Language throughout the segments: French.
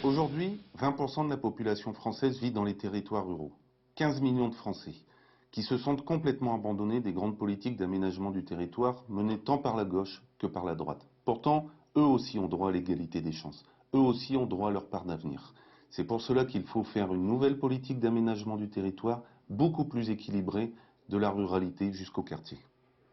Aujourd'hui, 20% de la population française vit dans les territoires ruraux. 15 millions de Français qui se sentent complètement abandonnés des grandes politiques d'aménagement du territoire menées tant par la gauche que par la droite. Pourtant, eux aussi ont droit à l'égalité des chances. Eux aussi ont droit à leur part d'avenir. C'est pour cela qu'il faut faire une nouvelle politique d'aménagement du territoire beaucoup plus équilibrée de la ruralité jusqu'au quartier.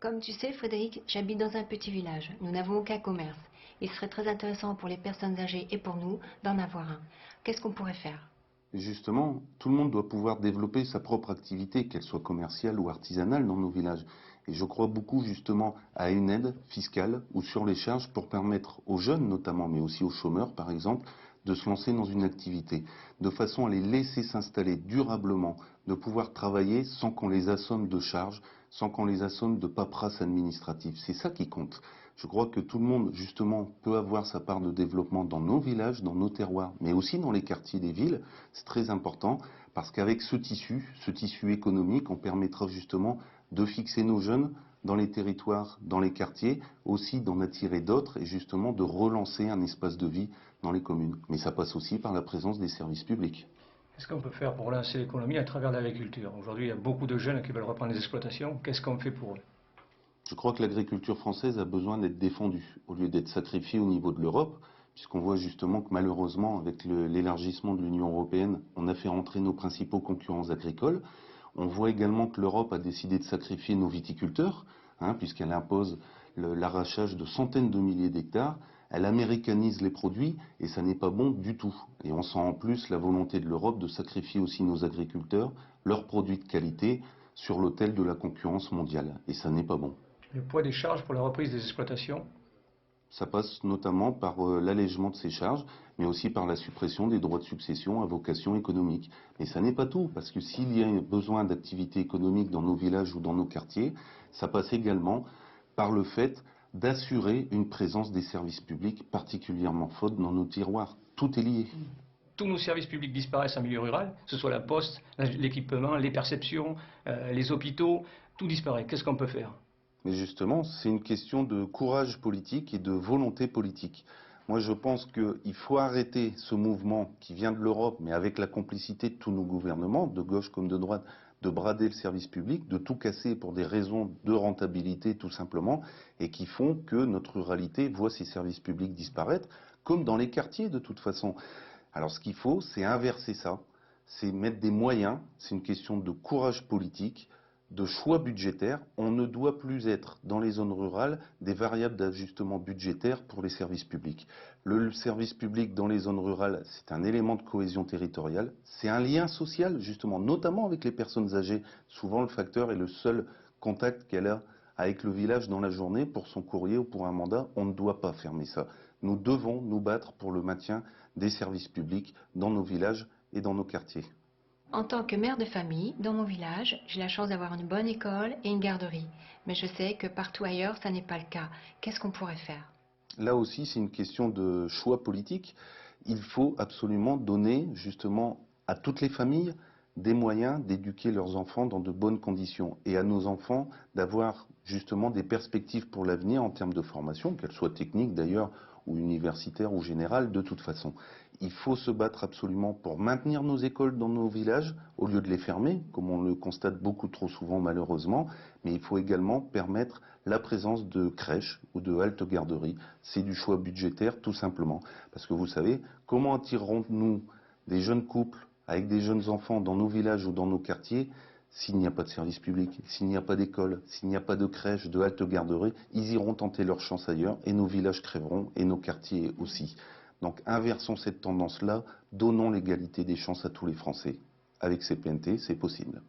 Comme tu sais, Frédéric, j'habite dans un petit village. Nous n'avons aucun commerce. Il serait très intéressant pour les personnes âgées et pour nous d'en avoir un. Qu'est-ce qu'on pourrait faire? Et justement, tout le monde doit pouvoir développer sa propre activité, qu'elle soit commerciale ou artisanale dans nos villages. Et je crois beaucoup justement à une aide fiscale ou sur les charges pour permettre aux jeunes notamment, mais aussi aux chômeurs par exemple, de se lancer dans une activité, de façon à les laisser s'installer durablement, de pouvoir travailler sans qu'on les assomme de charges, sans qu'on les assomme de paperasse administrative. C'est ça qui compte. Je crois que tout le monde, justement, peut avoir sa part de développement dans nos villages, dans nos terroirs, mais aussi dans les quartiers des villes. C'est très important parce qu'avec ce tissu économique, on permettra justement de fixer nos jeunes dans les territoires, dans les quartiers, aussi d'en attirer d'autres et justement de relancer un espace de vie dans les communes. Mais ça passe aussi par la présence des services publics. Qu'est-ce qu'on peut faire pour relancer l'économie à travers l'agriculture? Aujourd'hui, il y a beaucoup de jeunes qui veulent reprendre les exploitations. Qu'est-ce qu'on fait pour eux? Je crois que l'agriculture française a besoin d'être défendue, au lieu d'être sacrifiée au niveau de l'Europe, puisqu'on voit justement que malheureusement, avec l'élargissement de l'Union européenne, on a fait rentrer nos principaux concurrents agricoles. On voit également que l'Europe a décidé de sacrifier nos viticulteurs, puisqu'elle impose l'arrachage de centaines de milliers d'hectares. Elle américanise les produits et ça n'est pas bon du tout. Et on sent en plus la volonté de l'Europe de sacrifier aussi nos agriculteurs, leurs produits de qualité, sur l'autel de la concurrence mondiale. Et ça n'est pas bon. Le poids des charges pour la reprise des exploitations? Ça passe notamment par l'allègement de ces charges, mais aussi par la suppression des droits de succession à vocation économique. Mais ça n'est pas tout, parce que s'il y a besoin d'activité économique dans nos villages ou dans nos quartiers, ça passe également par le fait d'assurer une présence des services publics particulièrement forte dans nos tiroirs. Tout est lié. Tous nos services publics disparaissent en milieu rural, que ce soit la poste, l'équipement, les perceptions, les hôpitaux, tout disparaît. Qu'est-ce qu'on peut faire? Mais justement, c'est une question de courage politique et de volonté politique. Moi, je pense qu'il faut arrêter ce mouvement qui vient de l'Europe, mais avec la complicité de tous nos gouvernements, de gauche comme de droite, de brader le service public, de tout casser pour des raisons de rentabilité tout simplement, et qui font que notre ruralité voit ses services publics disparaître, comme dans les quartiers de toute façon. Alors ce qu'il faut, c'est inverser ça, c'est mettre des moyens, c'est une question de courage politique, de choix budgétaires. On ne doit plus être dans les zones rurales des variables d'ajustement budgétaire pour les services publics. Le service public dans les zones rurales, c'est un élément de cohésion territoriale, c'est un lien social justement, notamment avec les personnes âgées. Souvent le facteur est le seul contact qu'elle a avec le village dans la journée pour son courrier ou pour un mandat. On ne doit pas fermer ça. Nous devons nous battre pour le maintien des services publics dans nos villages et dans nos quartiers. En tant que mère de famille, dans mon village, j'ai la chance d'avoir une bonne école et une garderie. Mais je sais que partout ailleurs, ça n'est pas le cas. Qu'est-ce qu'on pourrait faire? Là aussi, c'est une question de choix politique. Il faut absolument donner justement à toutes les familles des moyens d'éduquer leurs enfants dans de bonnes conditions et à nos enfants d'avoir justement des perspectives pour l'avenir en termes de formation, qu'elles soient techniques d'ailleurs ou universitaires ou générales de toute façon. Il faut se battre absolument pour maintenir nos écoles dans nos villages au lieu de les fermer, comme on le constate beaucoup trop souvent malheureusement, mais il faut également permettre la présence de crèches ou de haltes garderies. C'est du choix budgétaire tout simplement, parce que vous savez, comment attirerons-nous des jeunes couples avec des jeunes enfants dans nos villages ou dans nos quartiers, s'il n'y a pas de service public, s'il n'y a pas d'école, s'il n'y a pas de crèche, de halte garderie, ils iront tenter leur chance ailleurs et nos villages crèveront et nos quartiers aussi. Donc inversons cette tendance-là, donnons l'égalité des chances à tous les Français. Avec CPNT, c'est possible.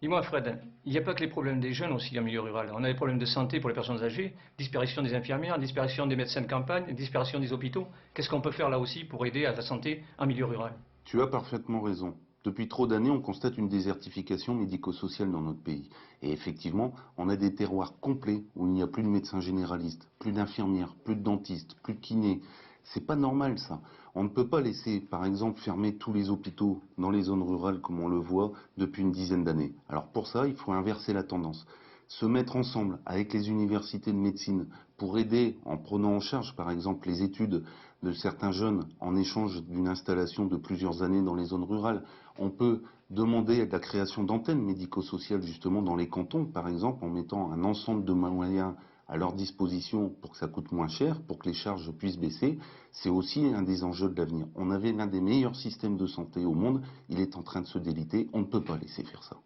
Dis-moi Fred, il n'y a pas que les problèmes des jeunes aussi en milieu rural. On a des problèmes de santé pour les personnes âgées, disparition des infirmières, disparition des médecins de campagne, disparition des hôpitaux. Qu'est-ce qu'on peut faire là aussi pour aider à la santé en milieu rural? Tu as parfaitement raison. Depuis trop d'années, on constate une désertification médico-sociale dans notre pays. Et effectivement, on a des terroirs complets où il n'y a plus de médecins généralistes, plus d'infirmières, plus de dentistes, plus de kinés. C'est pas normal ça. On ne peut pas laisser, par exemple, fermer tous les hôpitaux dans les zones rurales comme on le voit depuis une dizaine d'années. Alors pour ça, il faut inverser la tendance. se mettre ensemble avec les universités de médecine pour aider en prenant en charge par exemple les études de certains jeunes en échange d'une installation de plusieurs années dans les zones rurales. On peut demander la création d'antennes médico-sociales justement dans les cantons par exemple en mettant un ensemble de moyens à leur disposition pour que ça coûte moins cher, pour que les charges puissent baisser. C'est aussi un des enjeux de l'avenir. On avait l'un des meilleurs systèmes de santé au monde, il est en train de se déliter, on ne peut pas laisser faire ça.